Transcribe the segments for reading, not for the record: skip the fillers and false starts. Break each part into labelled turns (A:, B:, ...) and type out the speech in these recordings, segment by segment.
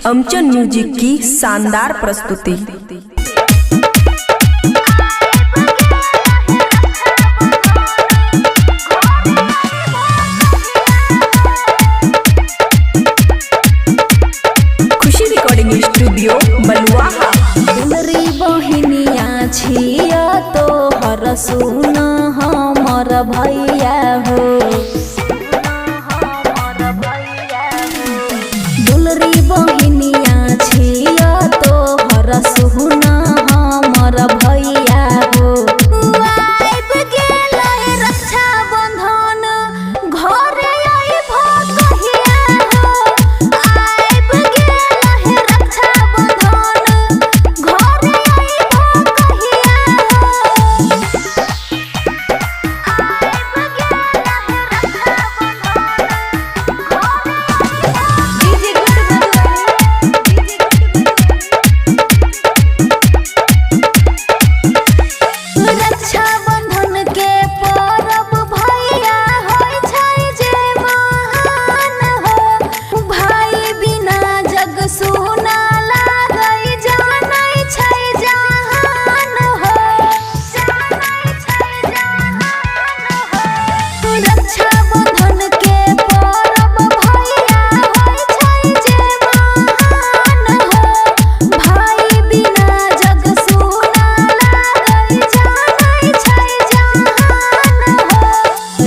A: अमचन music की शानदार प्रस्तुति। खुशी रिकॉर्डिंग स्टूडियो बलुआहा।
B: दुलरी बहिनिया छिया तोहर सुन हमर भैया हो। दुलरी बहिनिया छिया तोहर सुन हमर भैया हो। आइब गेलै रक्षा बंधन घरे आइब कहिया हो। आइब गेलै रक्षा बंधन घरे आइब कहिया हो। रक्षा बंधन के परब भैया होय छै जे महान हो। भाई बिना जग सुना लागै जानै छै जहान हो। रक्षा बंधन के परब भैया होय छै जे महान हो। भाई बिना जग सुना लागै जानै छै जहान हो।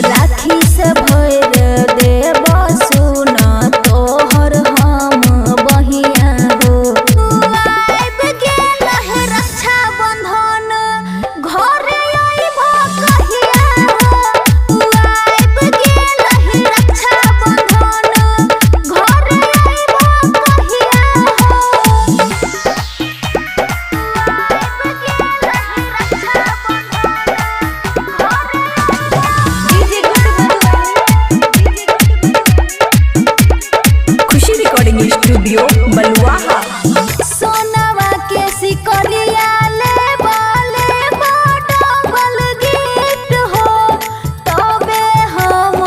B: राखी से भर देब सुन तोहर हम बहिया हो। आइब गेलै रक्षा बंधन घरे आइब कहिया हो। आइब गेलै रक्षा बंधन घरे आइब कहिया हो।
A: खुशी रिकॉर्डिंग स्टूडियो बलुआहा।
B: सोनवा के सिकरिया लेबा डबल गिफ्ट हो। तबे हम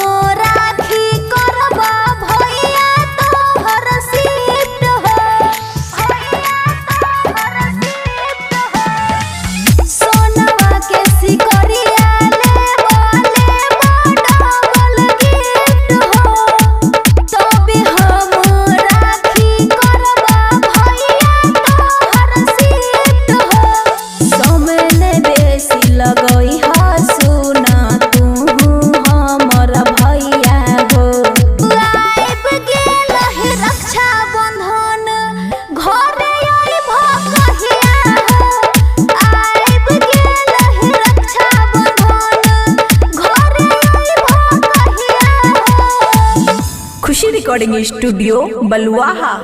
B: राखी करबा भैया तोहर शिफ्ट हो। सोनवा के सिकरिया लेबा डबल गिफ्ट हो। तबे हम राखी करबा भैया तोहर शिफ्ट हो। समय ने बेसी लगई हा सुन तू हमर भैया हो। आइब गेलै रक्षा बंधन घरे आइब कहिया हो। आइब गेलै रक्षा बंधन घरे आइब कहिया हो।
A: खुशी रिकॉर्डिंग स्टूडियो बलुआहा।